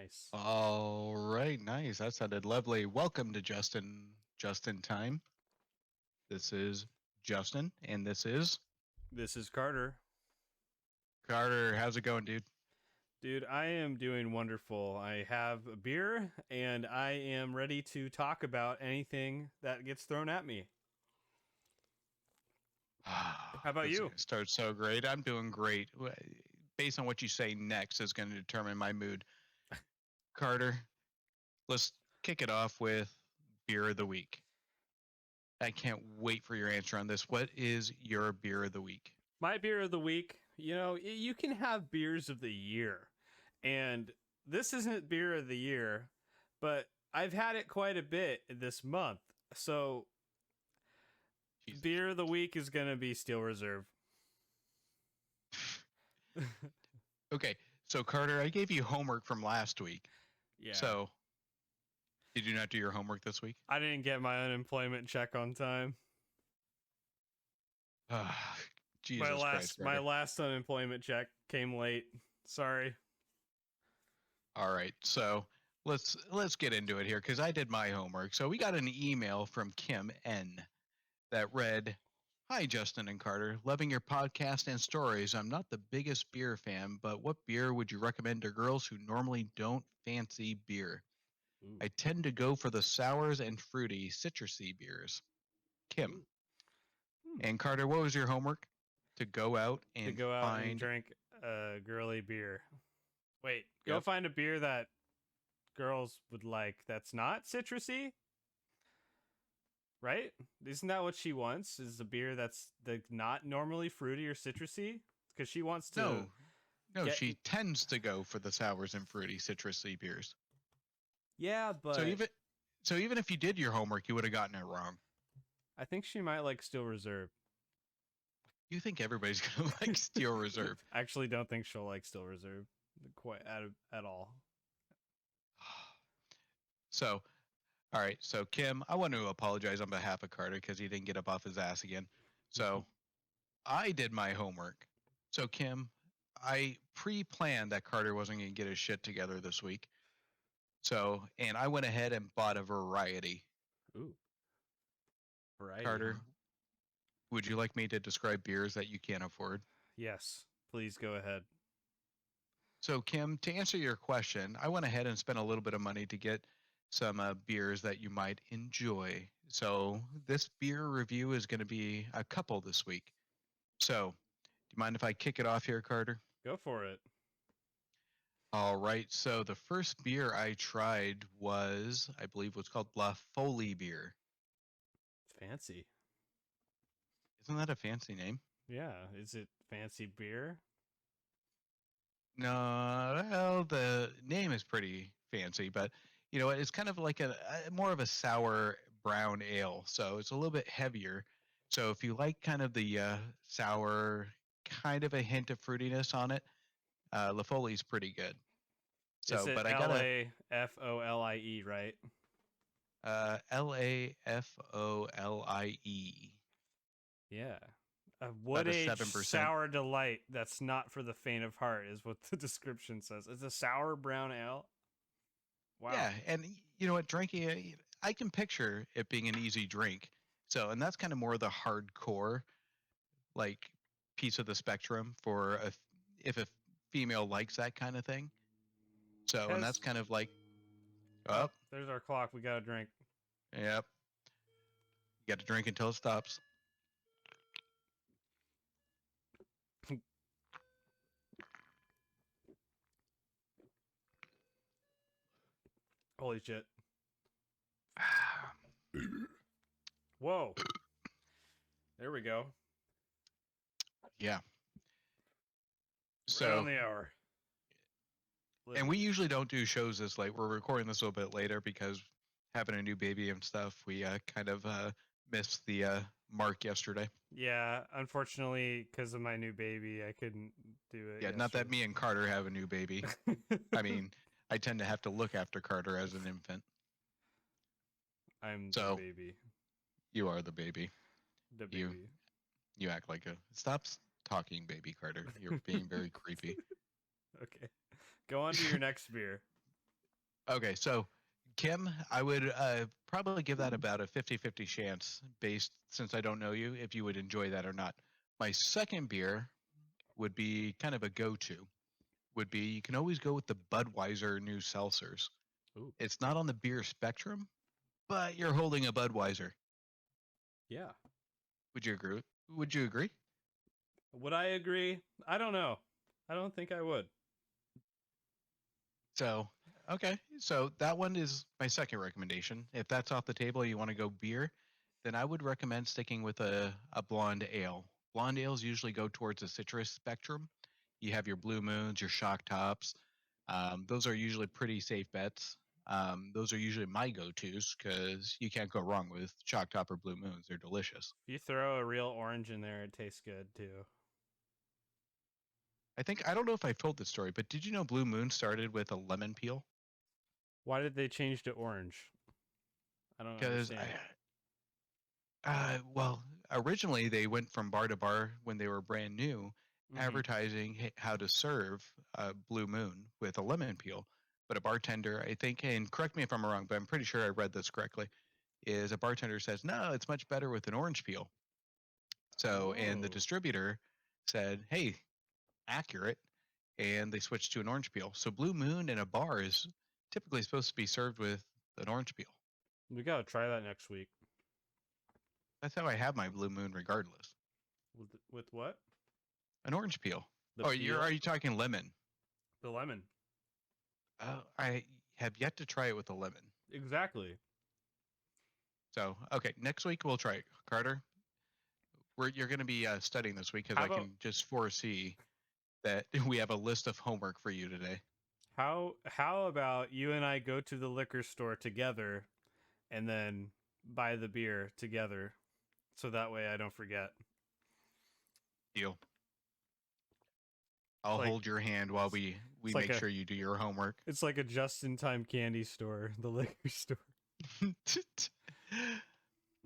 Nice. All right, nice. That sounded lovely. Welcome to Justin Time. This is Justin, and this is This is Carter. Carter. How's it going, dude? Dude, I am doing wonderful. I have a beer and I am ready to talk about anything that gets thrown at me. How about This is you? gonna start so great. I'm doing great. Based on what you say next is going to determine my mood. Carter, let's kick it off with beer of the week. I can't wait for your answer on this. What is your beer of the week? My beer of the week, you can have beers of the year. And this isn't beer of the year, but I've had it quite a bit this month. So, Jesus. beer of the week is going to be Steel Reserve. Okay, so Carter, I gave you homework from last week. Yeah. So, did you not do your homework this week? I didn't get my unemployment check on time. Jesus Christ, My Carter. last unemployment check came late. Sorry. All right, so let's get into it here because I did my homework. So we got an email from Kim N that read, "Hi Justin and Carter, loving your podcast and stories. I'm not the biggest beer fan, but what beer would you recommend to girls who normally don't fancy beer? Ooh. I tend to go for the sours and fruity, citrusy beers." Kim. Ooh. And Carter, what was your homework? To go out To and go out and find. drink a girly beer. Wait, go Yep. find a beer that girls would like that's not citrusy? Right? Isn't that what she wants? Is a beer that's not normally fruity or citrusy? Because she wants to No, no, get. she tends to go for the sours and fruity, citrusy beers. Yeah, So but even if you did your homework, you would have gotten it wrong. I think she might like Steel Reserve. You think everybody's gonna like Steel Reserve? I actually don't think she'll like Steel Reserve quite at all. So, all right. So Kim, I want to apologize on behalf of Carter because he didn't get up off his ass again. So I did my homework. So Kim, I pre-planned that Carter wasn't gonna get his shit together this week. So, and I went ahead and bought a variety. Ooh, variety. Carter, would you like me to describe beers that you can't afford? Yes, please go ahead. So, Kim, to answer your question, I went ahead and spent a little bit of money to get some beers that you might enjoy. So, this beer review is going to be a couple this week. So, do you mind if I kick it off here, Carter? Go for it. All right. So, the first beer I tried was, I believe, what's called La Folie beer. Fancy. Isn't that a fancy name? Yeah. Is it fancy beer? No, well, the name is pretty fancy, but you know, it's kind of like a more of a sour brown ale, so it's a little bit heavier. So if you like kind of the sour, kind of a hint of fruitiness on it, La Folie's pretty good. Is So, it but I got a LAFOLIE, right? LAFOLIE, Yeah. A wood about a aged 7%. sour delight that's not for the faint of heart, is what the description says. It's a sour brown ale. Wow. Yeah, and you know what, drinking it, I can picture it being an easy drink. So, and that's kind of more the hardcore like piece of the spectrum for if a female likes that kind of thing. So, and that's Has kind of like, oh, oh, there's our clock. We got a drink. yep, you got to drink until it stops. Holy shit. Whoa. There we go. Yeah. Right on So, the hour. and we usually don't do shows this late. We're recording this a little bit later because having a new baby and stuff, we kind of missed the mark yesterday. Yeah, unfortunately, because of my new baby, I couldn't do it. Yeah, not that me and Carter have a new baby. I mean, I tend to have to look after Carter as an infant. I'm the So baby. you are the baby. The You baby. you act like a stop talking, baby Carter. You're being very creepy. Okay. Go on to your next beer. Okay, so Kim, I would probably give that about a 50-50 chance based since I don't know you if you would enjoy that or not. My second beer would be kind of a go-to. Would be you can always go with the Budweiser new seltzers. Ooh, It's not on the beer spectrum, but you're holding a Budweiser. yeah. Would you agree? Would you agree? Would I agree? I don't know. I don't think I would. So, okay. So that one is my second recommendation. If that's off the table, you want to go beer, then I would recommend sticking with a blonde ale. Blonde ales usually go towards the citrus spectrum. You have your blue moons, your shock tops. Those are usually pretty safe bets. Those are usually my go-tos because you can't go wrong with shock top or blue moons. They're delicious. If you throw a real orange in there, it tastes good too. I don't know if I've told this story, but did you know Blue Moon started with a lemon peel? Why did they change to orange? I don't Because understand. well, originally they went from bar to bar when they were brand new, Mm-hmm. advertising how to serve Blue Moon with a lemon peel. But a bartender, I think, and correct me if I'm wrong, but I'm pretty sure I read this correctly, is a bartender says, no, it's much better with an orange peel. So, and the Oh, distributor said, hey, accurate. And they switched to an orange peel. So, Blue Moon in a bar is typically supposed to be served with an orange peel. we gotta try that next week. That's how I have my Blue Moon regardless. With what? An orange peel. The Oh, are peel? you talking lemon? The lemon. I have yet to try it with a lemon. Exactly. So, okay, next week we'll try it. Carter, you're going to be studying this week because How I about can just foresee that we have a list of homework for you today. how about you and I go to the liquor store together and then buy the beer together, so that way I don't forget. Deal. It's I'll like hold your hand while we it's like make a sure you do your homework. it's like a just-in-time candy store, the liquor store.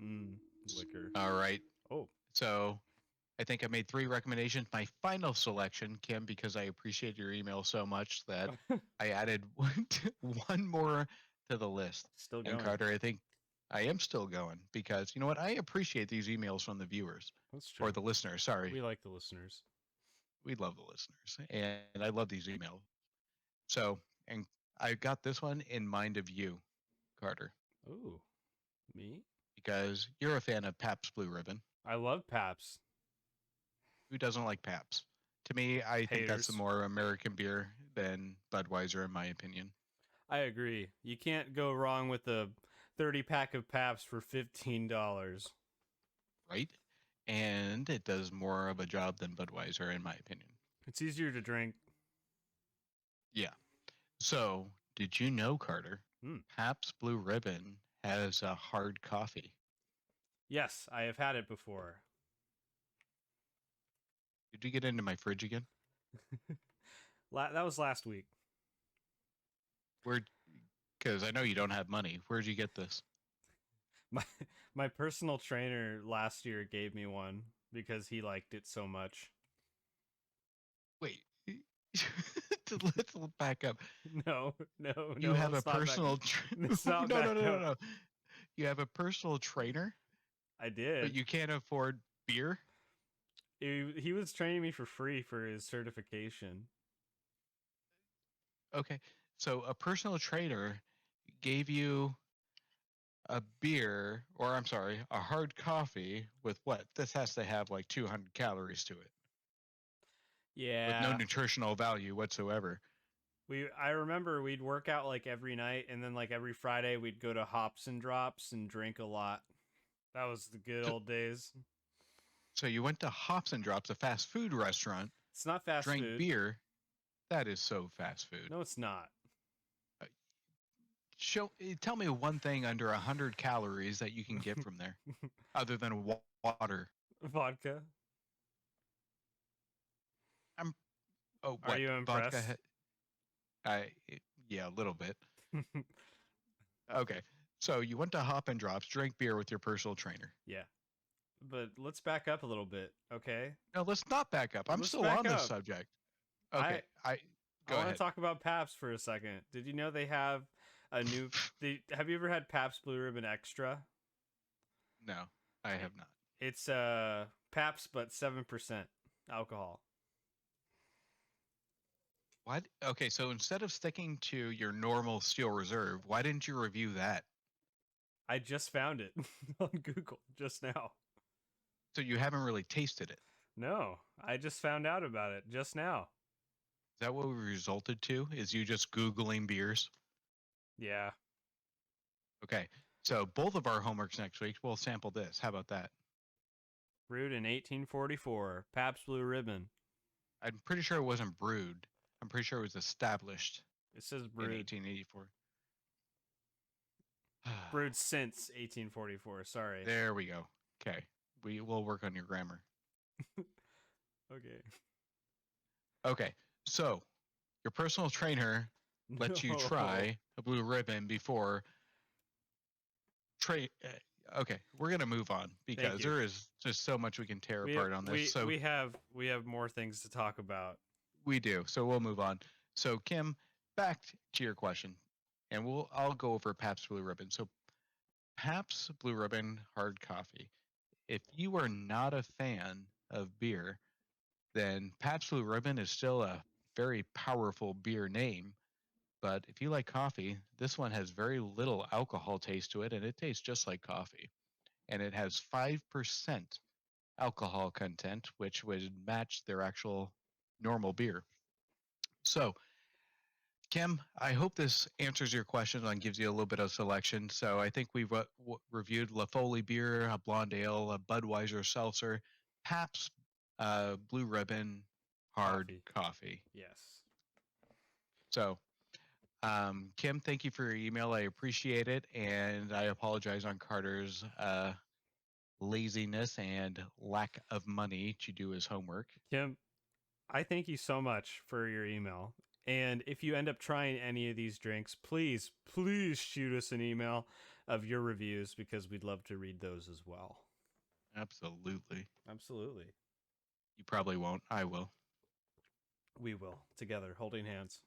Mm, liquor. All right. Oh, So I think I made three recommendations. My final selection, Kim, because I appreciate your email so much that I added one more to the list. still And going. Carter, I think I am still going because you know what? I appreciate these emails from the viewers That's or true. the listeners. Sorry, We like the listeners. we love the listeners, and I love these emails. So, and I got this one in mind of you, Carter, Ooh, me? because you're a fan of Pabst Blue Ribbon. I love Paps. Who doesn't like Pabst? To me, I think that's the Haters. more American beer than Budweiser, in my opinion. I agree. You can't go wrong with a 30 pack of Paps for $15. Right? And it does more of a job than Budweiser, in my opinion. It's easier to drink. Yeah. So, did you know, Carter? Hmm. Pabst Blue Ribbon has a hard coffee. Yes, I have had it before. Did you get into my fridge again? That was last week. Where? Because I know you don't have money. Where'd you get this? My my personal trainer last year gave me one because he liked it so much. Wait. Let's back up. No, no, You no. have a Let's not back. personal. Let's No, not no, back no, no, up. no. You have a personal trainer, I but did. you can't afford beer. He was training me for free for his certification. Okay. So a personal trainer gave you a beer, or I'm sorry, a hard coffee with what? This has to have like 200 calories to it, with no Yeah. nutritional value whatsoever. I remember we'd work out like every night, and then like every Friday we'd go to Hops and Drops and drink a lot. That was the good So, old days. so you went to Hops and Drops, a fast food restaurant, It's not fast drank food. beer. That is so fast food. No, it's not. Uh, tell me one thing under 100 calories that you can get from there, other than water. Vodka. I'm oh Are what you vodka? impressed? I yeah, a little bit. Okay. So you went to Hop and Drops, drank beer with your personal trainer. Yeah. But let's back up a little bit, okay? No, let's not back up. I'm Let's still back on this up. subject. I Okay. I Go want to ahead. talk about Paps for a second. Did you know they have a new. Have you ever had Pabst Blue Ribbon Extra? No, I have not. It's Pabst, but 7% alcohol. What? Okay, so instead of sticking to your normal Steel Reserve, why didn't you review that? I just found it on Google just now. So you haven't really tasted it. No, I just found out about it just now. Is that what we resulted to? Is you just Googling beers? Yeah. Okay, so both of our homeworks next week, we'll sample this. How about that? Brewed in 1844. Pabst Blue Ribbon. I'm pretty sure it wasn't brewed. I'm pretty sure it was established It says in brewed. 1884. Brewed since 1844. Sorry. There we go. Okay, we will work on your grammar. Okay. Okay, so your personal trainer lets you No. try a blue ribbon before okay, we're gonna move on because you. there is just so much we can tear We have, apart on this. So we have more things to talk about. we do. So we'll move on. So Kim, back to your question, and I'll go over Pabst Blue Ribbon. So Pabst Blue Ribbon hard coffee. If you are not a fan of beer, then Pabst Blue Ribbon is still a very powerful beer name. But if you like coffee, this one has very little alcohol taste to it, and it tastes just like coffee. And it has 5% alcohol content, which would match their actual normal beer. So, Kim, I hope this answers your question and gives you a little bit of selection. So, I think we've reviewed La Folie beer, a blonde ale, a Budweiser seltzer, Pabst Blue Ribbon hard coffee. Yes. So, Kim, thank you for your email. I appreciate it. And I apologize on Carter's laziness and lack of money to do his homework. Kim, I thank you so much for your email. And if you end up trying any of these drinks, please shoot us an email of your reviews because we'd love to read those as well. Absolutely. Absolutely. You probably won't. I will. We will, together, holding hands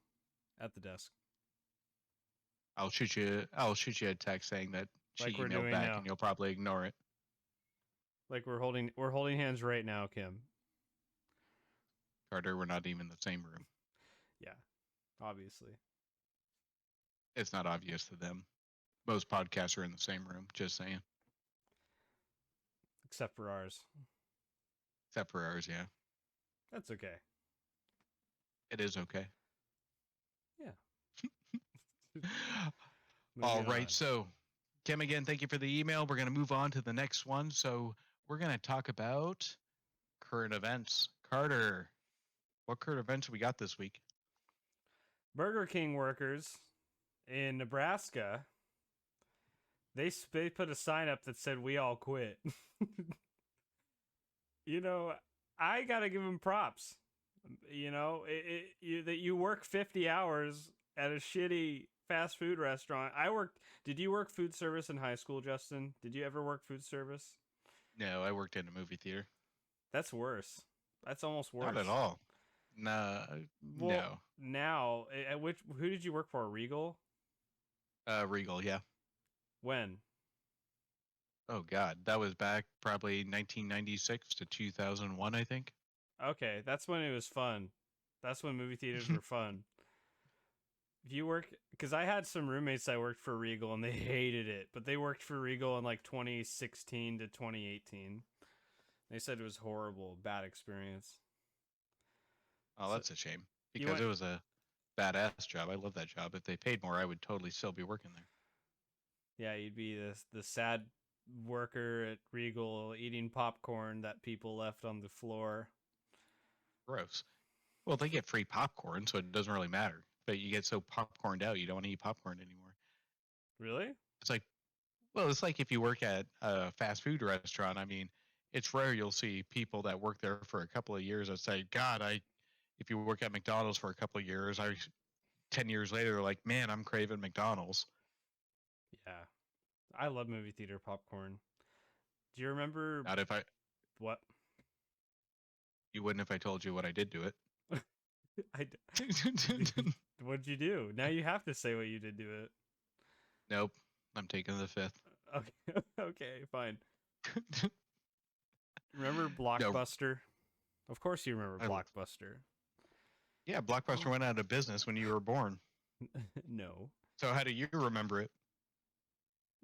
at the desk. I'll shoot you a text saying that she Like we're emailed doing back now. and you'll probably ignore it. Like we're holding hands right now, Kim. Carter, we're not even in the same room. Yeah. Obviously. It's not obvious to them. Most podcasts are in the same room, just saying. Except for ours. Except for ours, yeah. That's okay. It is okay. Yeah. All right. So, Kim, again, thank you for the email. We're going to move on to the next one. So, we're going to talk about current events. Carter, what current events we got this week? Burger King workers in Nebraska, they put a sign up that said, "We all quit." You know, I got to give them props. You know, that you work 50 hours at a shitty fast food restaurant. Did you work food service in high school, Justin? Did you ever work food service? No, I worked in a movie theater. That's worse. That's almost worse. Not at all. Nah, Well, no. now, who did you work for? Regal? Regal, yeah. When? Oh God, that was back probably 1996 to 2001, I think. Okay, that's when it was fun. That's when movie theaters were fun. If you work, because I had some roommates that worked for Regal and they hated it, but they worked for Regal in like 2016 to 2018. They said it was horrible, bad experience. Oh, that's a shame because it was a badass job. I love that job. If they paid more, I would totally still be working there. Yeah, you'd be the sad worker at Regal eating popcorn that people left on the floor. Gross. Well, they get free popcorn, so it doesn't really matter. But you get so popcorned out, you don't want to eat popcorn anymore. Really? It's like, well, it's like if you work at a fast food restaurant. I mean, it's rare you'll see people that work there for a couple of years that say, God, if you work at McDonald's for a couple of years, 10 years later, they're like, man, I'm craving McDonald's. Yeah. I love movie theater popcorn. Do you remember? Not if I. What? You wouldn't if I told you what I did to it. What'd you do? Now you have to say what you did to it. Nope. I'm taking the fifth. Okay, okay, fine. Remember No. Blockbuster? Of course you remember I, Blockbuster. yeah, Blockbuster went out of business when you were born. No. So how do you remember it?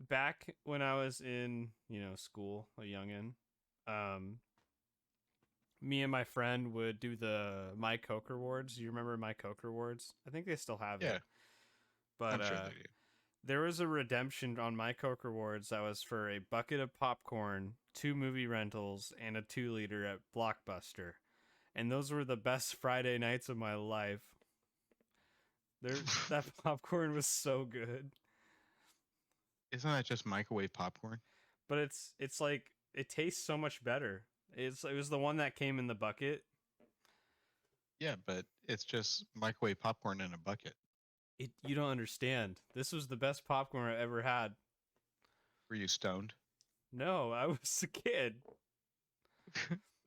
Back when I was in, school, a youngin, um, me and my friend would do the My Coke rewards. You remember My Coke rewards? I think they still have it. Yeah, But I'm sure they do. there was a redemption on My Coke rewards that was for a bucket of popcorn, 2 movie rentals, and a 2 liter at Blockbuster. And those were the best Friday nights of my life. That popcorn was so good. Isn't that just microwave popcorn? But it's like it tastes so much better. It was the one that came in the bucket. Yeah, but it's just microwave popcorn in a bucket. You don't understand. This was the best popcorn I ever had. Were you stoned? No, I was a kid.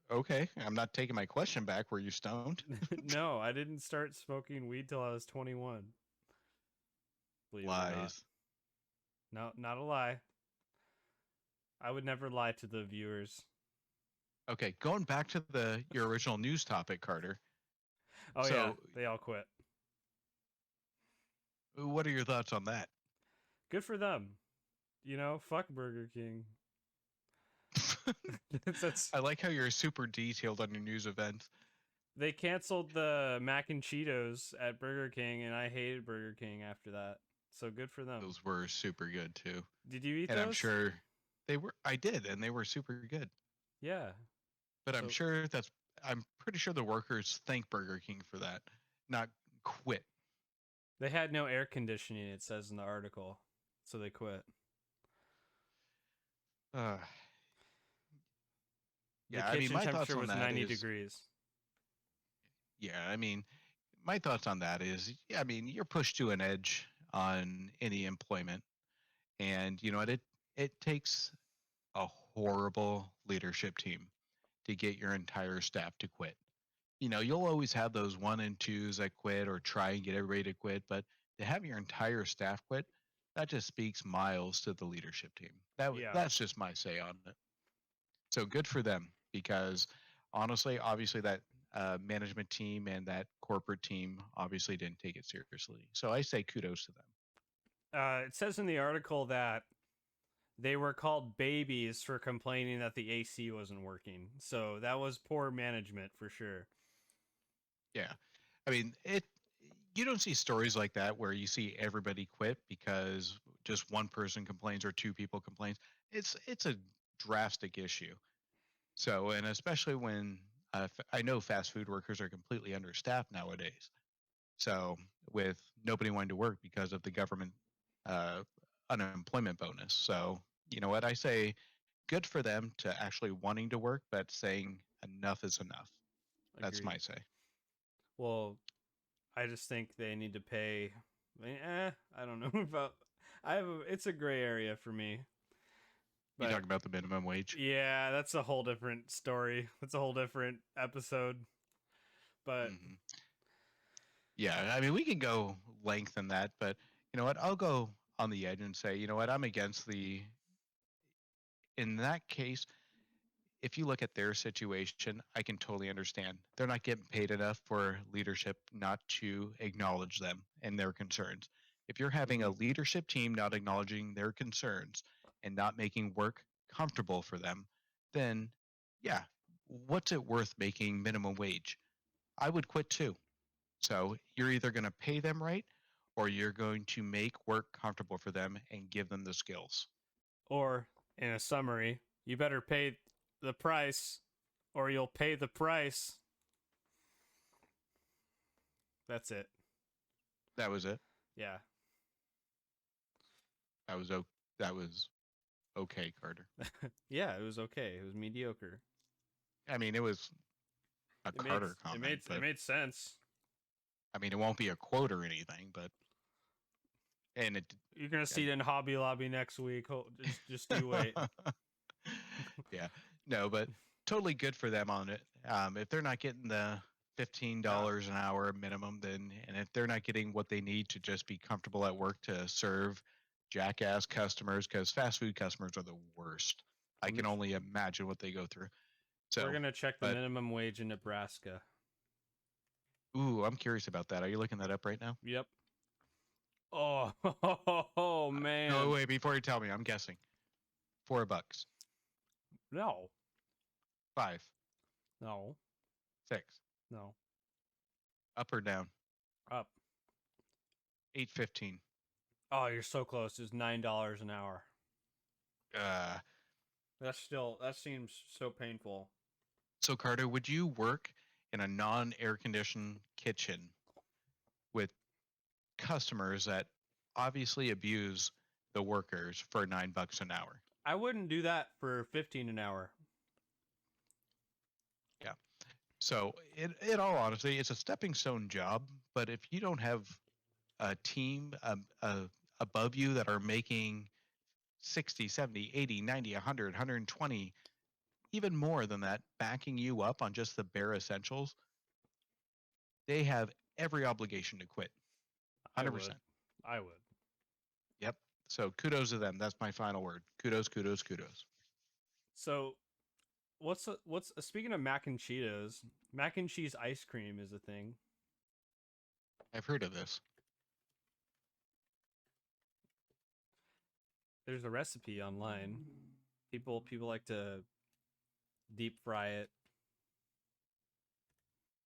Okay, I'm not taking my question back. Were you stoned? No, I didn't start smoking weed till I was 21. Believe it or not. Lies. No, not a lie. I would never lie to the viewers. Okay, going back to the your original news topic, Carter. Oh yeah, So, they all quit. what are your thoughts on that? Good for them. Fuck Burger King. That's I like how you're super detailed on your news events. They canceled the mac and Cheetos at Burger King, and I hated Burger King after that. So good for them. Those were super good too. Did you eat And I'm those? sure they were I did, and they were super good. Yeah. But So I'm pretty sure the workers thank Burger King for that, not quit. they had no air conditioning, it says in the article. So they quit. Uh, The yeah, I mean kitchen my thoughts temperature on was that 90 is degrees. yeah, I mean my thoughts on that is yeah, I mean you're pushed to an edge on any employment, and you know what it takes a horrible leadership team to get your entire staff to quit. You know, you'll always have those one and twos that quit or try and get everybody to quit, but to have your entire staff quit, that just speaks miles to the leadership team. Yeah. That's just my say on it. So good for them because honestly, obviously that management team and that corporate team obviously didn't take it seriously. So I say kudos to them. It says in the article that they were called babies for complaining that the AC wasn't working. So that was poor management for sure. Yeah, I mean it. You don't see stories like that where you see everybody quit because just one person complains or two people complains. It's a drastic issue. So, and especially when I know fast food workers are completely understaffed nowadays. So, with nobody wanting to work because of the government uh, unemployment bonus. So, you know what? I say good for them to actually wanting to work, but saying enough is enough. That's Agreed. my say. Well, I just think they need to pay. I don't know about. It's a gray area for me. You But talk about the minimum wage. yeah, that's a whole different story. That's a whole different episode. But Hmm. Yeah, I mean, we can go lengthen that, but you know what? I'll go on the edge and say, you know what? I'm against the. In that case, if you look at their situation, I can totally understand. They're not getting paid enough for leadership not to acknowledge them and their concerns. If you're having a mhm. leadership team not acknowledging their concerns and not making work comfortable for them, then yeah, what's it worth making minimum wage? I would quit too. So you're either going to pay them right or you're going to make work comfortable for them and give them the skills. Or in a summary, you better pay the price, or you'll pay the price. That's it. That was it. Yeah. That was that was okay, Carter. Yeah, it was okay. It was mediocre. I mean, it was a It made Carter it comment, made it but made sense. I mean, it won't be a quote or anything, but and it You're gonna see I, it in Hobby Lobby next week. Just you wait. yeah, no, but totally good for them on it. If they're not getting the Yeah. $15 an hour minimum, then and if they're not getting what they need to just be comfortable at work to serve jackass customers, because fast food customers are the worst. I can only imagine what they go through. So we're gonna check the but minimum wage in Nebraska. ooh, I'm curious about that. Are you looking that up right now? Yep. Oh, oh man. No, wait, before you tell me, I'm guessing. $4. No. 5, No. 6. No. Up or down? Up. 8.15. Oh, you're so close. It's $9 an hour. That seems so painful. So Carter, would you work in a non-air conditioned kitchen with customers that obviously abuse the workers for $9 an hour? I wouldn't do that for 15 an hour. Yeah. So in all honesty, it's a stepping stone job, but if you don't have a team above you that are making 60, 70, 80, 90, 100, 120, even more than that, backing you up on just the bare essentials, they have every obligation to quit. 100%. I would. Yep. So kudos to them. That's my final word. Kudos, kudos, kudos. So, what's speaking of mac and Cheetos, mac and cheese ice cream is a thing. I've heard of this. There's a recipe online. People like to deep fry it.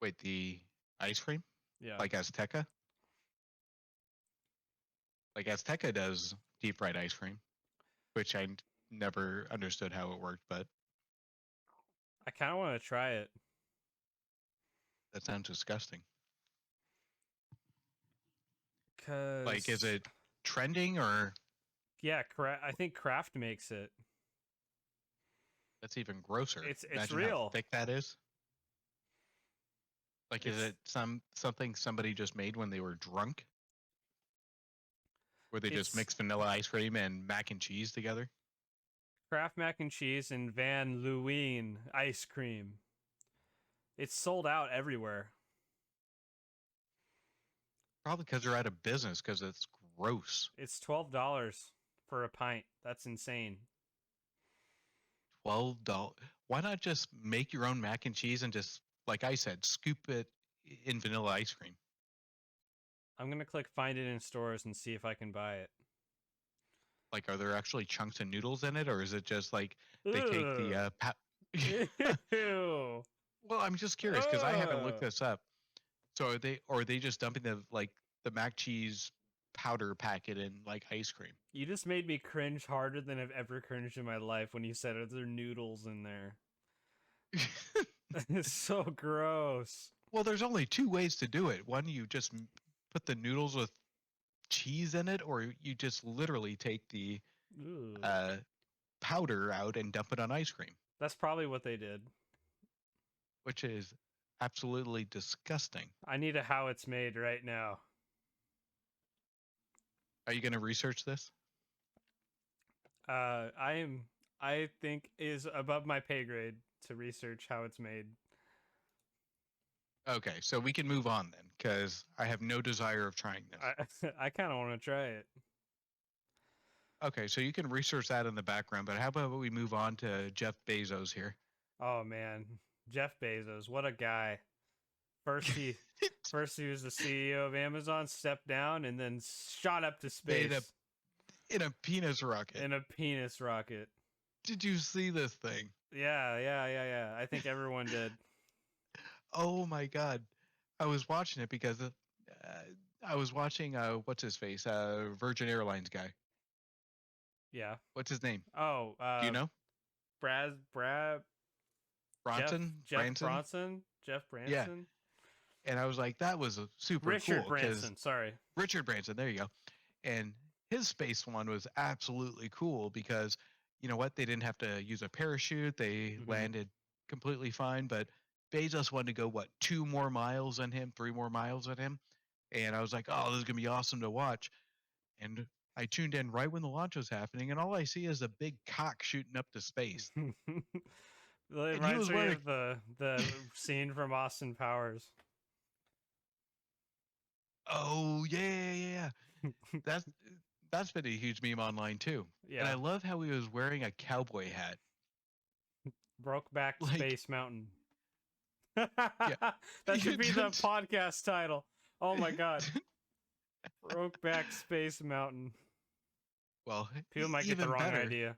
Wait, the ice cream? Yeah. Like Azteca? Like Azteca does deep fried ice cream, which I never understood how it worked, but I kind of want to try it. that sounds disgusting. Cause Like, is it trending or? Yeah, I think Kraft makes it. That's even grosser. It's Imagine real. how thick that is. Like, is it something somebody just made when they were drunk? Where they just mix vanilla ice cream and mac and cheese together? Kraft mac and cheese and Van Leeuwen ice cream. It's sold out everywhere. Probably because they're out of business because it's gross. It's $12 for a pint. That's insane. $12. Why not just make your own mac and cheese and just, like I said, scoop it in vanilla ice cream? I'm going to click find it in stores and see if I can buy it. Like, are there actually chunks of noodles in it, or is it just like they take the Ew. Well, I'm just curious because I haven't looked this up. So are they just dumping the mac cheese powder packet in like ice cream? You just made me cringe harder than I've ever cringed in my life when you said are there noodles in there. It's so gross. Well, there's only two ways to do it. One, you just put the noodles with cheese in it, or you just literally take the powder out and dump it on ice cream. That's probably what they did. Which is absolutely disgusting. I need a how it's made right now. Are you going to research this? I think is above my pay grade to research how it's made. Okay, so we can move on then, because I have no desire of trying this. I kind of want to try it. Okay, so you can research that in the background, but how about we move on to Jeff Bezos here? Oh man, Jeff Bezos, what a guy! First he was the CEO of Amazon, stepped down, and then shot up to space in a penis rocket. In a penis rocket. Did you see this thing? Yeah. I think everyone did. Oh my god, I was watching it because I was watching what's his face, Virgin Airlines guy. Yeah. What's his name? Oh, do you know? Brad Bronson? Jeff Bronson? Jeff Branson? Yeah. And I was like, that was a super Richard cool. Branson, sorry. Richard Branson, there you go. And his space one was absolutely cool because, you know what, they didn't have to use a parachute. They landed completely fine. But Bezos wanted to go, 2 more miles than him, 3 more miles than him. And I was like, oh, this is going to be awesome to watch. And I tuned in right when the launch was happening, and all I see is a big cock shooting up to space. It reminds me of the scene from Austin Powers. Oh yeah. That's been a huge meme online too. And I Yeah. love how he was wearing a cowboy hat. Brokeback Like, Space Mountain. yeah. That should be the podcast title. Oh my god. Brokeback Space Mountain. Well, People might get the even wrong better. idea.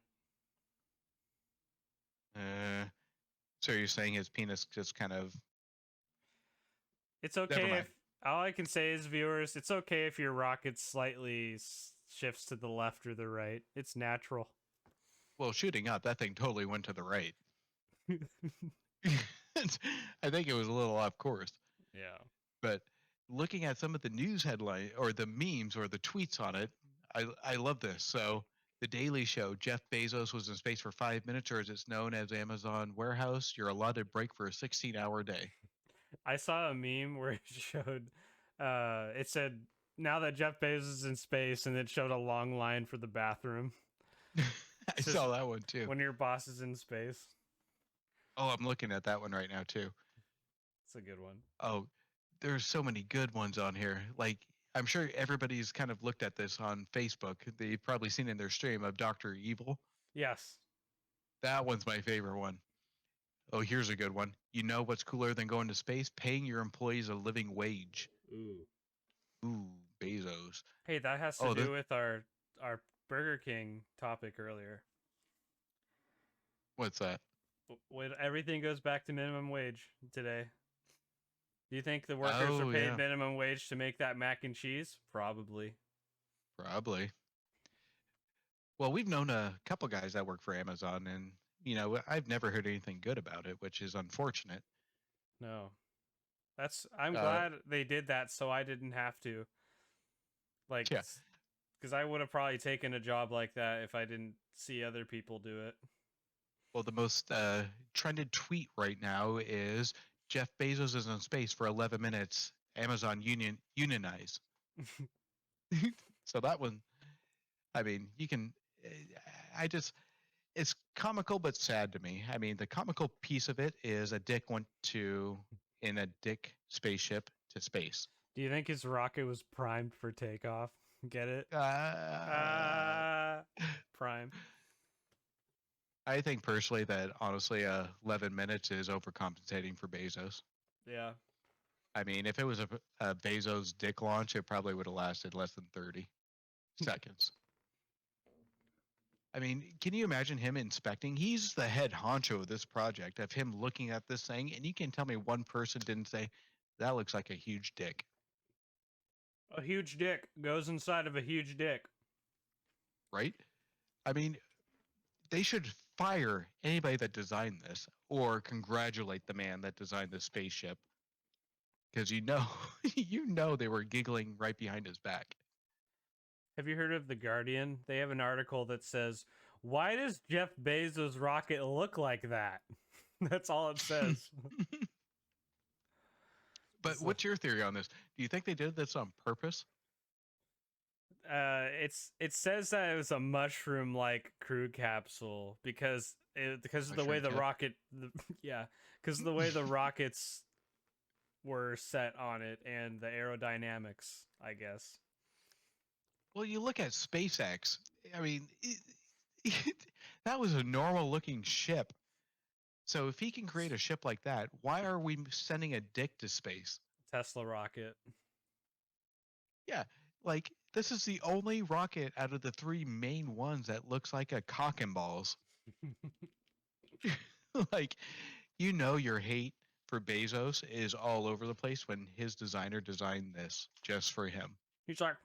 Uh, so you're saying his penis just kind of. It's Never okay if mind. all I can say is, viewers, it's okay if your rocket slightly shifts to the left or the right. It's natural. Well, shooting up, that thing totally went to the right. I think it was a little off course. Yeah. But looking at some of the news headline or the memes or the tweets on it, I love this. So the Daily Show, Jeff Bezos was in space for 5 minutes, or as it's known as Amazon warehouse, you're allotted break for a 16-hour day. I saw a meme where it showed, it said, now that Jeff Bezos is in space, and it showed a long line for the bathroom. I It's just saw that one too. when your boss is in space. Oh, I'm looking at that one right now too. It's a good one. Oh, there's so many good ones on here. Like, I'm sure everybody's kind of looked at this on Facebook. They've probably seen in their stream of Dr. Evil. Yes. That one's my favorite one. Oh, here's a good one. You know what's cooler than going to space? Paying your employees a living wage. Ooh. Ooh, Bezos. Hey, that has to Oh, do with our Burger King topic earlier. what's that? When everything goes back to minimum wage today. Do you think the workers were Oh, paid yeah, minimum wage to make that mac and cheese? Probably. probably. Well, we've known a couple guys that work for Amazon, and I've never heard anything good about it, which is unfortunate. No. I'm Uh, glad they did that so I didn't have to. Like, yeah. because I would have probably taken a job like that if I didn't see other people do it. Well, the most trended tweet right now is Jeff Bezos is in space for 11 minutes. Amazon unionize. So that one, I mean, you can. I just, it's comical but sad to me. I mean, the comical piece of it is a dick went in a dick spaceship to space. Do you think his rocket was primed for takeoff? Get it? Uh, Prime. I think personally that honestly, 11 minutes is overcompensating for Bezos. Yeah. I mean, if it was a Bezos dick launch, it probably would have lasted less than 30 seconds. I mean, can you imagine him inspecting? He's the head honcho of this project, of him looking at this thing, and you can tell me one person didn't say, that looks like a huge dick. A huge dick goes inside of a huge dick. Right? I mean, they should fire anybody that designed this or congratulate the man that designed this spaceship. Because you know they were giggling right behind his back. Have you heard of The Guardian? They have an article that says, "Why does Jeff Bezos' rocket look like that?" That's all it says. But So, what's your theory on this? Do you think they did this on purpose? it says that it was a mushroom like crew capsule because of the way Mushroom the tip? rocket yeah, because of the way the rockets were set on it and the aerodynamics, I guess. Well, you look at SpaceX. I mean, that was a normal looking ship. So if he can create a ship like that, why are we sending a dick to space? Tesla rocket. Yeah, like this is the only rocket out of the three main ones that looks like a cock and balls. Like, your hate for Bezos is all over the place when his designer designed this just for him. He's like,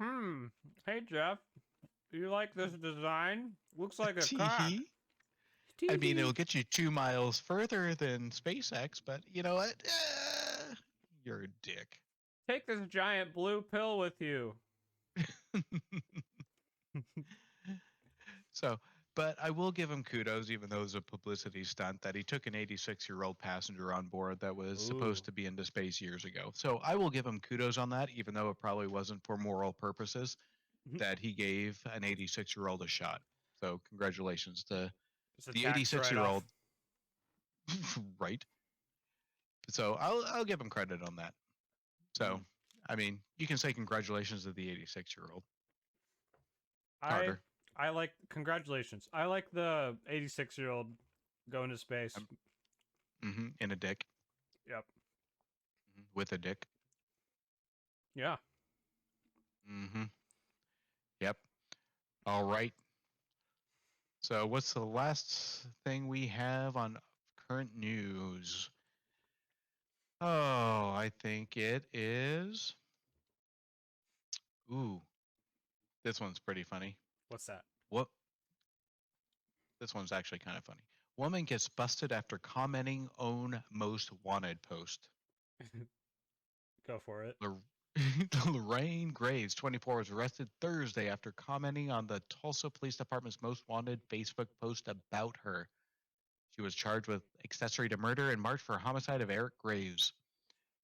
hey Jeff, do you like this design? Looks like a cock. Tee. I mean, it'll Tee. get you 2 miles further than SpaceX, but you know what? You're a dick. Take this giant blue pill with you. So, but I will give him kudos, even though it was a publicity stunt, that he took an 86-year-old passenger on board that was Ooh. supposed to be into space years ago. So I will give him kudos on that, even though it probably wasn't for moral purposes, that he gave an 86-year-old a shot. So congratulations to It's a the tax 86-year-old, write-off. right? So I'll give him credit on that. So, I mean, you can say congratulations to the 86-year-old. I Carter. I like congratulations. I like the 86-year-old going to space. In a dick. Yep. With a dick. Yeah. Mm-hmm. Yep. All right. So what's the last thing we have on current news? Oh, I think it is. Ooh, this one's pretty funny. What's that? What? This one's actually kind of funny. Woman gets busted after commenting own most wanted post. Go for it. Lorraine Graves, 24, was arrested Thursday after commenting on the Tulsa Police Department's most wanted Facebook post about her. She was charged with accessory to murder and marked for homicide of Eric Graves.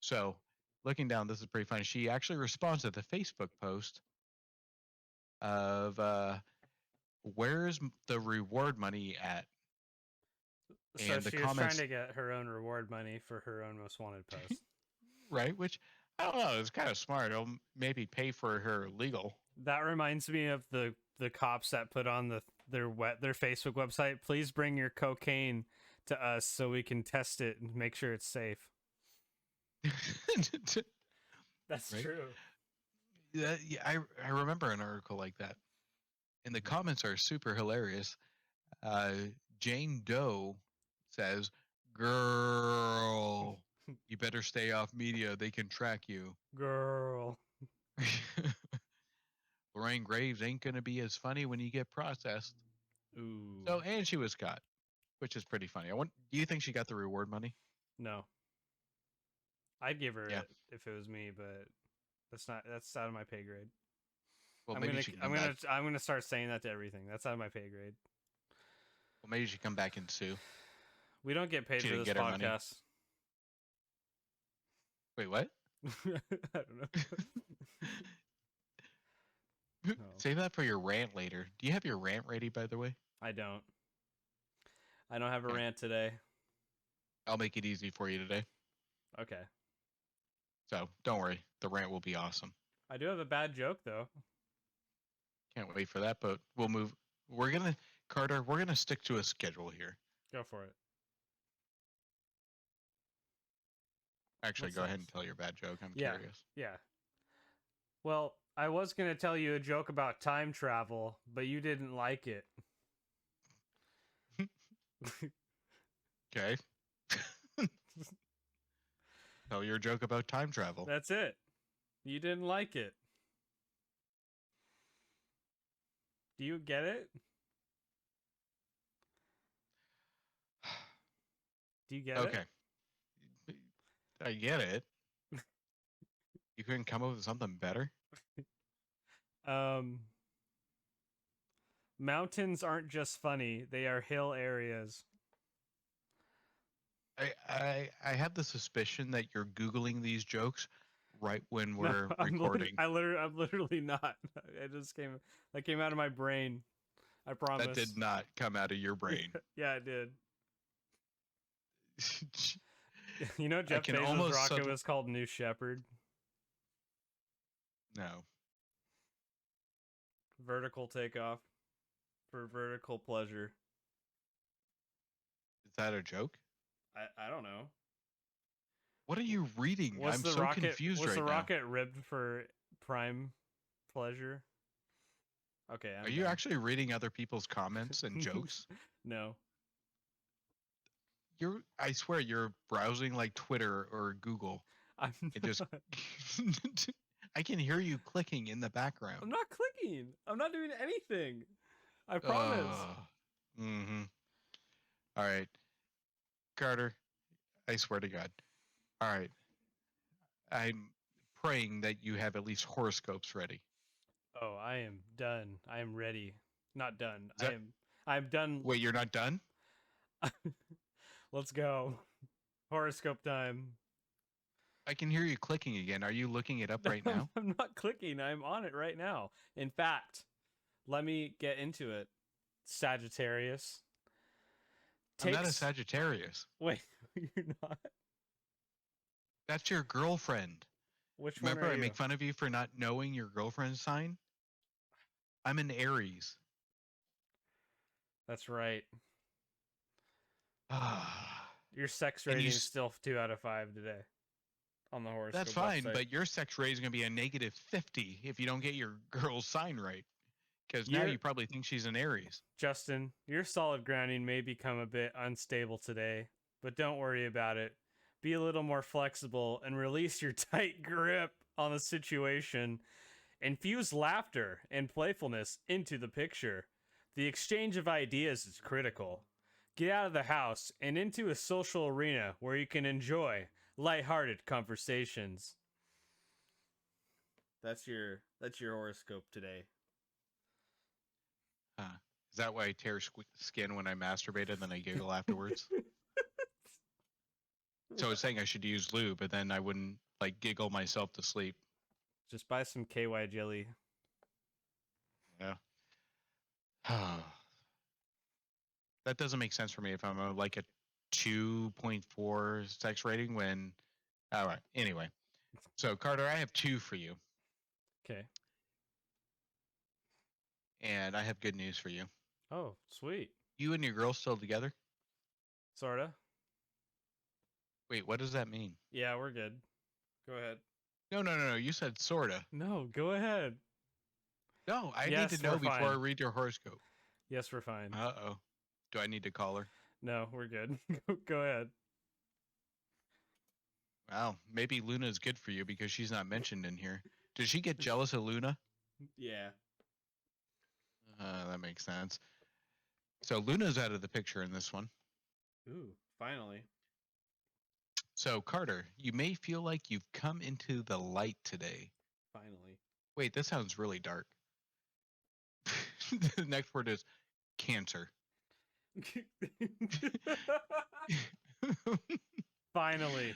So, looking down, this is pretty funny. She actually responds to the Facebook post of where's the reward money at? So And the she was trying comments, to get her own reward money for her own most wanted post. right? Which I don't know, it's kind of smart. It'll maybe pay for her legal. That reminds me of the cops that put on their Facebook website. Please bring your cocaine to us so we can test it and make sure it's safe. That's Right? true. Yeah, I remember an article like that. And the comments are super hilarious. Jane Doe says, "Girl, you better stay off media. They can track you." Girl. Lorraine Graves ain't gonna be as funny when you get processed. Ooh. So, and she was caught, which is pretty funny. Do you think she got the reward money? No. I'd give her Yeah. it if it was me, but that's out of my pay grade. Well, maybe she can come back. I'm gonna start saying that to everything. That's out of my pay grade. Well, maybe she come back and sue. We don't get paid She for didn't this get her money. podcast. Wait, what? I don't know. No. Save that for your rant later. Do you have your rant ready, by the way? I don't have a Okay. rant today. I'll make it easy for you today. Okay. So don't worry. The rant will be awesome. I do have a bad joke though. Can't wait for that, but we'll move. Carter, we're going to stick to a schedule here. Go for it. Actually, What's go ahead next? and tell your bad joke. I'm Yeah. curious. Yeah. Well, I was going to tell you a joke about time travel, but you didn't like it. Okay. Tell your joke about time travel. That's it. You didn't like it. Do you get it? Do you get it? Okay. I get it. You couldn't come up with something better? Mountains aren't just funny, they are hill areas. I have the suspicion that you're Googling these jokes right when we're recording. I'm literally not. That came out of my brain. I promise. That did not come out of your brain. Yeah, it did. You know, Jeff can Bezos' almost rocket was called New Shepard. No. Vertical takeoff for vertical pleasure. Is that a joke? I don't know. What are you reading? Was I'm the so rocket confused was right the now. rocket ribbed for prime pleasure? Okay. Are you actually reading other people's comments and jokes? No. I swear you're browsing like Twitter or Google. I'm It just I can hear you clicking in the background. I'm not clicking. I'm not doing anything. I promise. Mm-hmm. All right. Carter, I swear to God. All right. I'm praying that you have at least horoscopes ready. Oh, I am done. I am ready. Not done. That... I'm done. Wait, you're not done? Let's go. Horoscope time. I can hear you clicking again. Are you looking it up right now? I'm not clicking. I'm on it right now. In fact, let me get into it. Sagittarius. I'm not a Sagittarius. Wait, you're not? That's your girlfriend. Which Remember one are I you? make fun of you for not knowing your girlfriend's sign? I'm an Aries. That's right. Ah, Your sex and rating's still 2 out of 5 today on the that's horoscope fine, website. but your sex rate is going to be a -50 if you don't get your girl's sign right. Because now You're you probably think she's an Aries. Justin, your solid grounding may become a bit unstable today, but don't worry about it. Be a little more flexible and release your tight grip on the situation. Infuse laughter and playfulness into the picture. The exchange of ideas is critical. Get out of the house and into a social arena where you can enjoy lighthearted conversations. That's your horoscope today. Is that why I tear skin when I masturbate and then I giggle afterwards? So it's saying I should use lube, but then I wouldn't like giggle myself to sleep. Just buy some KY jelly. Yeah. That doesn't make sense for me if I'm like a 2.4 sex rating when. All right. Anyway, so Carter, I have two for you, Okay. and I have good news for you. Oh, sweet. You and your girl still together? Sorta. Wait, what does that mean? Yeah, we're good. Go ahead. No. You said sorta. No, go ahead. No, I need to Yes, we're know before I fine. read your horoscope. Yes, we're fine. Uh-oh. Do I need to call her? No, we're good. Go ahead. Wow, maybe Luna is good for you because she's not mentioned in here. Did she get jealous of Luna? Yeah. That makes sense. So Luna's out of the picture in this one. Ooh, finally. So Carter, you may feel like you've come into the light today. Finally. Wait, this sounds really dark. The next word is cancer. Finally.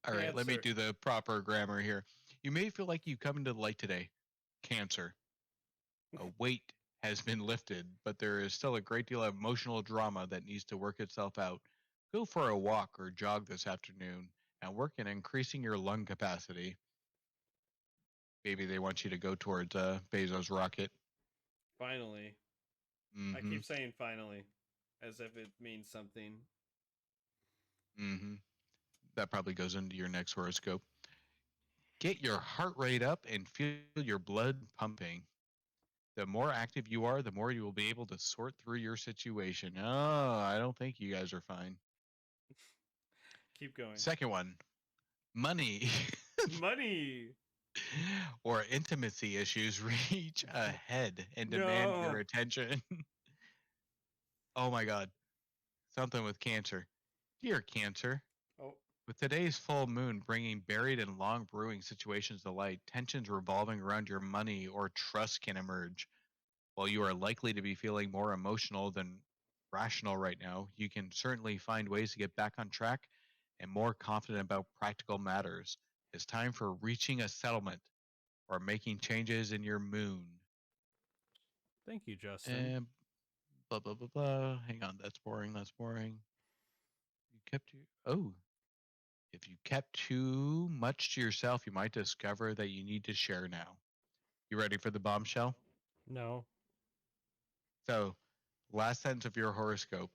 All right, let me Cancer. do the proper grammar here. You may feel like you've come into the light today. Cancer. A weight has been lifted, but there is still a great deal of emotional drama that needs to work itself out. Go for a walk or jog this afternoon and work in increasing your lung capacity. Maybe they want you to go towards Bezos' rocket. Finally. I Mm-hmm. keep saying finally as if it means something. Mm-hmm. That probably goes into your next horoscope. Get your heart rate up and feel your blood pumping. The more active you are, the more you will be able to sort through your situation. Oh, I don't think you guys are fine. Keep going. Second one, money Money. or intimacy issues reach ahead and demand your No. attention. Oh my God, something with cancer. Dear cancer, Oh. with today's full moon bringing buried and long brewing situations to light, tensions revolving around your money or trust can emerge. While you are likely to be feeling more emotional than rational right now, you can certainly find ways to get back on track and more confident about practical matters. It's time for reaching a settlement or making changes in your moon. Thank you, Justin. And blah blah blah blah. Hang on, that's boring. That's boring. You kept you. Oh, if you kept too much to yourself, you might discover that you need to share now. You ready for the bombshell? No. So, last sentence of your horoscope.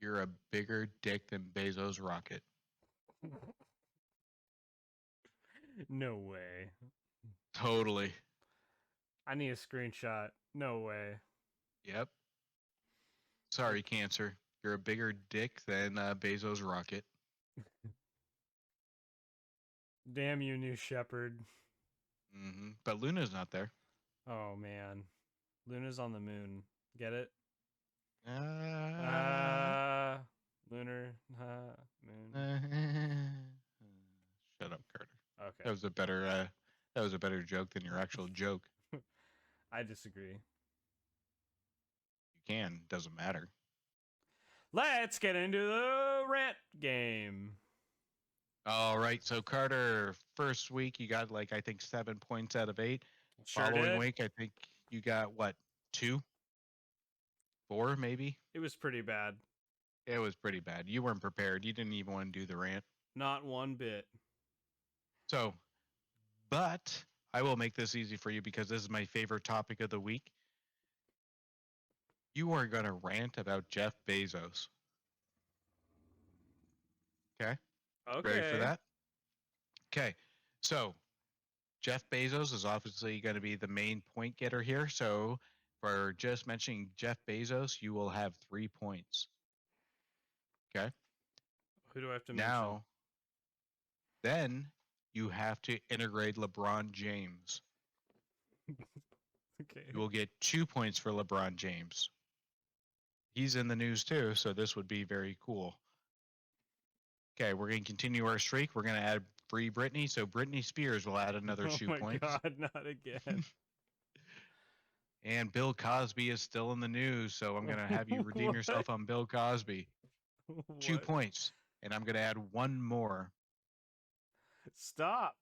You're a bigger dick than Bezos' rocket. No way. Totally. I need a screenshot. No way. Yep. Sorry, Cancer. You're a bigger dick than Bezos' rocket. Damn you, New Shepherd. But Luna's not there. Oh man. Luna's on the moon. Get it? Uh, Lunar, moon. Shut up, Carter. Okay. That was a better. That was a better joke than your actual joke. I disagree. You can. Doesn't matter. Let's get into the rant game. All right. So Carter, first week you got like I think 7 points out of 8. Sure Following did. week I think you got what 2, 4 maybe. It was pretty bad. It was pretty bad. You weren't prepared. You didn't even want to do the rant. Not one bit. So, but I will make this easy for you because this is my favorite topic of the week. You are going to rant about Jeff Bezos. Okay? Ready for Okay. that? Okay. So, Jeff Bezos is obviously going to be the main point getter here. So, for just mentioning Jeff Bezos, you will have 3 points. Okay? Who do I have to mention? Now, then you have to integrate LeBron James. Okay. You will get 2 points for LeBron James. He's in the news too, so this would be very cool. Okay, we're going to continue our streak. We're going to add Free Britney, so Britney Spears will add another Oh 2 my points. god, not again. And Bill Cosby is still in the news, so I'm going to have you redeem What? yourself on Bill Cosby. 2 What? points. And I'm going to add one more. Stop.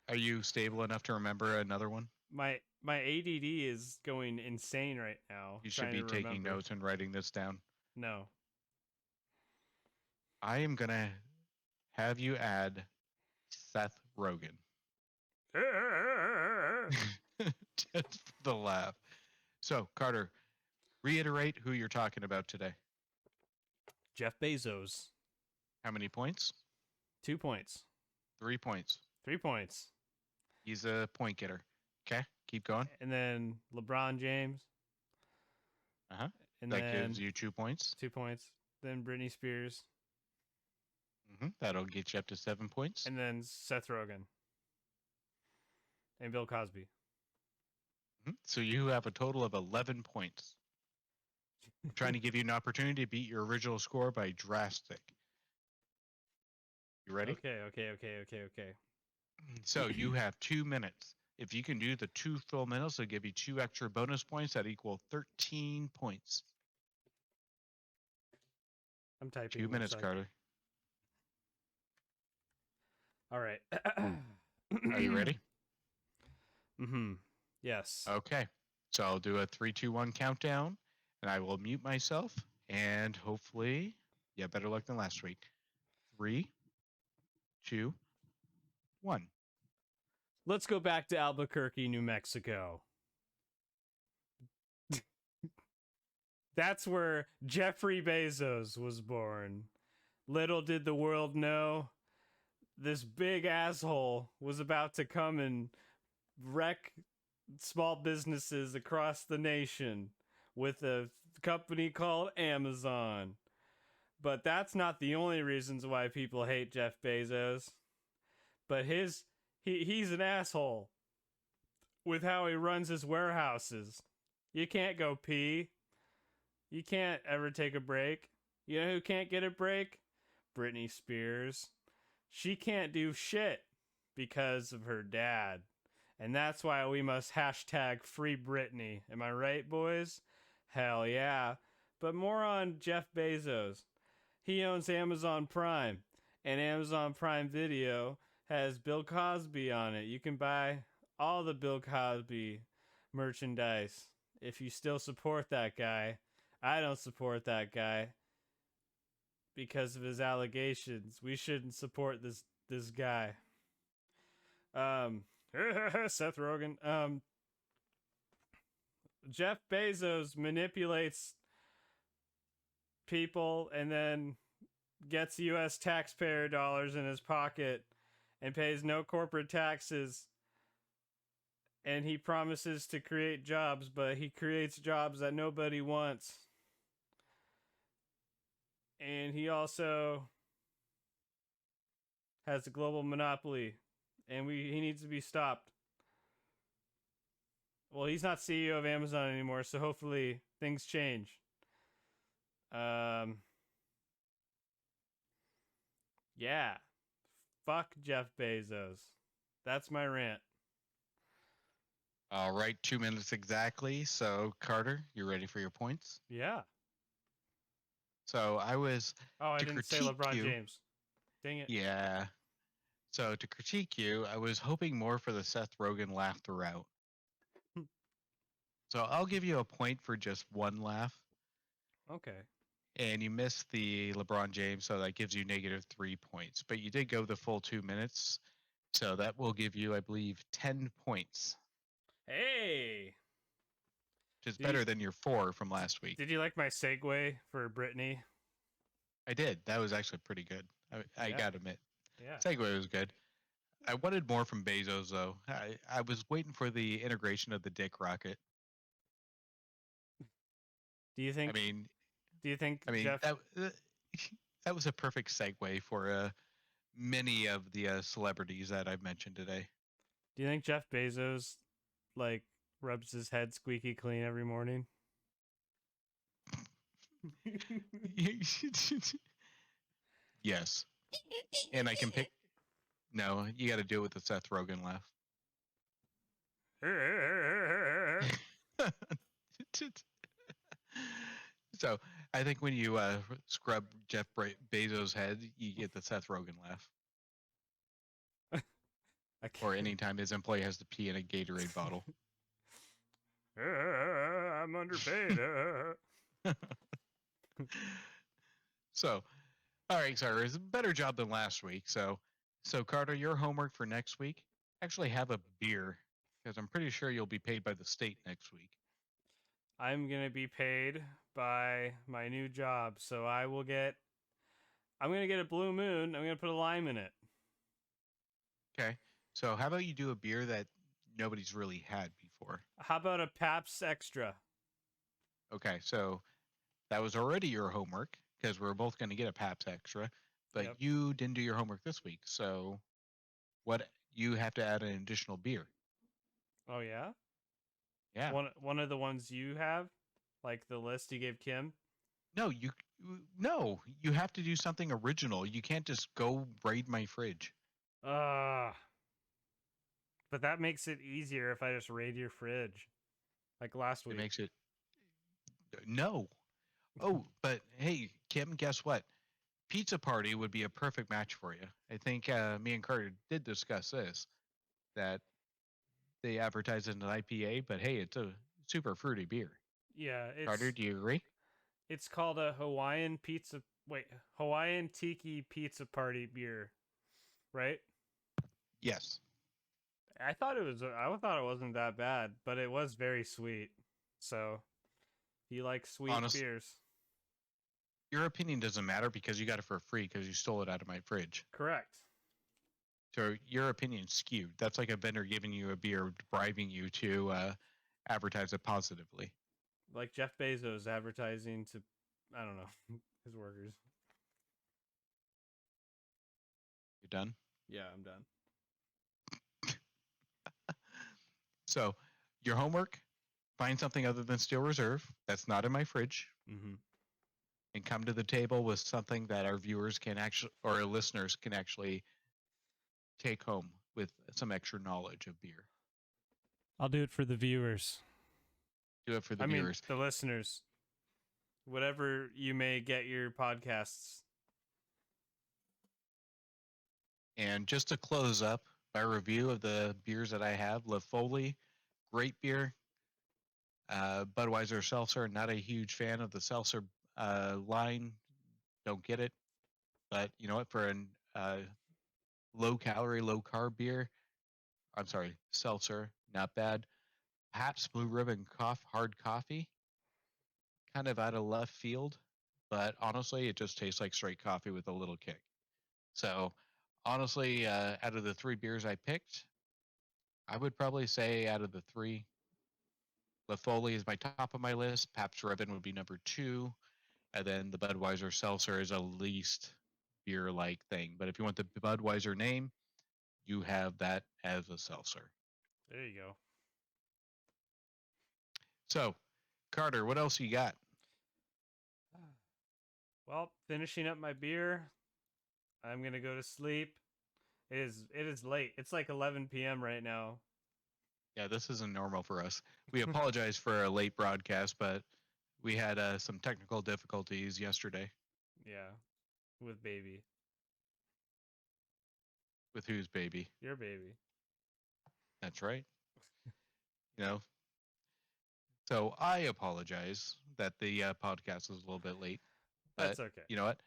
Are you stable enough to remember another one? My ADD is going insane right now You should trying be to taking remember. notes and writing this down. No. I am going to have you add Seth Rogen. Just for the laugh. So, Carter, reiterate who you're talking about today. Jeff Bezos. How many points? 2 points. 3 points. 3 points. He's a point getter. Okay, keep going. And then LeBron James. Uh-huh. And That then gives you 2 points. 2 points. Then Britney Spears. That'll get you up to 7 points. And then Seth Rogen. And Bill Cosby. So you have a total of 11 points. I'm trying to give you an opportunity to beat your original score by drastic. You ready? Okay. So you have 2 minutes. If you can do the 2 full minutes, it'll give you 2 extra bonus points that equal 13 points. I'm typing. 2 minutes, Carter. All right. Are you ready? Mm-hmm. Yes. Okay. So I'll do a 3, 2, 1 countdown, and I will mute myself, and hopefully, better luck than last week. 3, 2, 1. Let's go back to Albuquerque, New Mexico. That's where Jeffrey Bezos was born. Little did the world know, this big asshole was about to come and wreck small businesses across the nation with a company called Amazon. But that's not the only reasons why people hate Jeff Bezos. But he's an asshole with how he runs his warehouses. You can't go pee. You can't ever take a break. You know who can't get a break? Britney Spears. She can't do shit because of her dad. And that's why we must hashtag free Britney. Am I right, boys? Hell yeah. But more on Jeff Bezos. He owns Amazon Prime. And Amazon Prime Video has Bill Cosby on it. You can buy all the Bill Cosby merchandise if you still support that guy. I don't support that guy because of his allegations. We shouldn't support this guy. Seth Rogen. Jeff Bezos manipulates people and then gets US taxpayer dollars in his pocket and pays no corporate taxes. And he promises to create jobs, but he creates jobs that nobody wants. And he also has a global monopoly, and he needs to be stopped. Well, he's not CEO of Amazon anymore, so hopefully things change. Yeah. Fuck Jeff Bezos. That's my rant. All right, 2 minutes exactly. So, Carter, you ready for your points? Yeah. So I was. Oh, I to didn't say critique LeBron you, James. Dang it. Yeah. So to critique you, I was hoping more for the Seth Rogen laugh throughout. So I'll give you a point for just one laugh. Okay. And you missed the LeBron James, so that gives you -3 points. But you did go the full 2 minutes. So that will give you, I believe, 10 points, Hey, which is did you better than your 4 from last week. did you like my segue for Brittany? I did. That was actually pretty good. I Yeah, got to admit. yeah. Segue was good. I wanted more from Bezos, though. I was waiting for the integration of the dick rocket. Do you I think? mean, Do you think I mean Jeff? that that was a perfect segue for many of the celebrities that I've mentioned today. Do you think Jeff Bezos like rubs his head squeaky clean every morning? Yes, and I can pick. No, you got to do it with the Seth Rogen laugh. So I think when you scrub Jeff Bezos' head, you get the Seth Rogen laugh. I Or can't. anytime his employee has to pee in a Gatorade bottle. I'm underpaid. So, all right, sorry, it's a better job than last week. So Carter, your homework for next week, actually have a beer because I'm pretty sure you'll be paid by the state next week. I'm gonna be paid by my new job, so I will get. I'm gonna get a Blue Moon. I'm gonna put a lime in it. Okay. So how about you do a beer that nobody's really had before? How about a Pabst Extra? Okay, so that was already your homework because we're both going to get a Paps Extra, but Yep. you didn't do your homework this week. So what you have to add an additional beer. Oh yeah. Yeah. One of the ones you have, like the list you gave Kim. No, you have to do something original. You can't just go raid my fridge. Ah, but that makes it easier if I just raid your fridge, like last It week. makes it no. Oh, but hey, Kim, guess what? Pizza Party would be a perfect match for you. I think me and Carter did discuss this that they advertise it as an IPA, but hey, it's a super fruity beer. Yeah, Carter, do you agree? it's called a Hawaiian pizza. Wait, Hawaiian Tiki Pizza Party beer, right? Yes. I thought it was. I thought it wasn't that bad, but it was very sweet. So, if you like sweet Honest, beers, your opinion doesn't matter because you got it for free because you stole it out of my fridge. correct. So your opinion's skewed. That's like a vendor giving you a beer, bribing you to advertise it positively. Like Jeff Bezos advertising to, I don't know, his workers. You done? Yeah, I'm done. So your homework: find something other than Steel Reserve that's not in my fridge, Mm-hmm. and come to the table with something that our viewers can actually, or our listeners can actually take home with some extra knowledge of beer. I'll do it for the viewers. Do it for the I mean, viewers. the listeners. Whatever you may get your podcasts. And just to close up my review of the beers that I have, La Foley, great beer. Budweiser Seltzer, not a huge fan of the seltzer line. Don't get it. But you know what? For an low calorie, low carb beer, I'm sorry, seltzer, not bad. Pabst Blue Ribbon hard coffee, kind of out of left field, but honestly, it just tastes like straight coffee with a little kick. So, honestly, out of the 3 beers I picked, I would probably say out of the 3, La Foley is my top of my list. Pabst Ribbon would be number 2, and then the Budweiser Seltzer is a least beer-like thing. But if you want the Budweiser name, you have that as a seltzer. There you go. So, Carter, what else you got? Well, finishing up my beer. I'm gonna go to sleep. It is late. It's like 11 p.m. right now. Yeah, this isn't normal for us. We apologize for a late broadcast, but we had some technical difficulties yesterday. Yeah, with baby, With whose baby? your baby. That's right. You know, so I apologize that the podcast was a little bit late, but That's okay. you know what?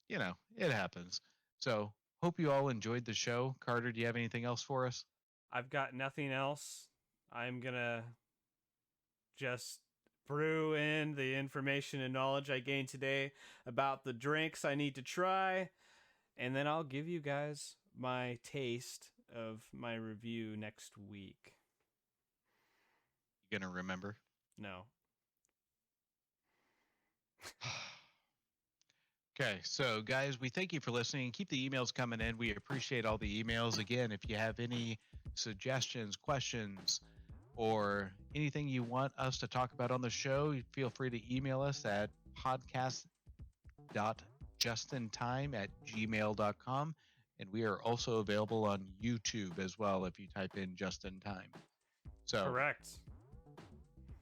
You know, it happens. So hope you all enjoyed the show. Carter, do you have anything else for us? I've got nothing else. I'm gonna just brew in the information and knowledge I gained today about the drinks I need to try, and then I'll give you guys my taste of my review next week. You gonna remember? No. Okay, so guys, we thank you for listening. Keep the emails coming in. We appreciate all the emails. Again, if you have any suggestions, questions, or anything you want us to talk about on the show, feel free to email us at podcast.justintime@gmail.com. And we are also available on YouTube as well if you type in Just in Time. So, Correct.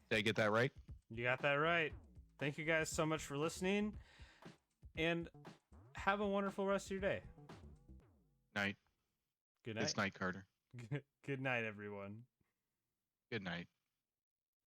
did I get that right? You got that right. Thank you guys so much for listening, and have a wonderful rest of your day. Night. Good night. It's night, Carter. Good night, everyone. Good night.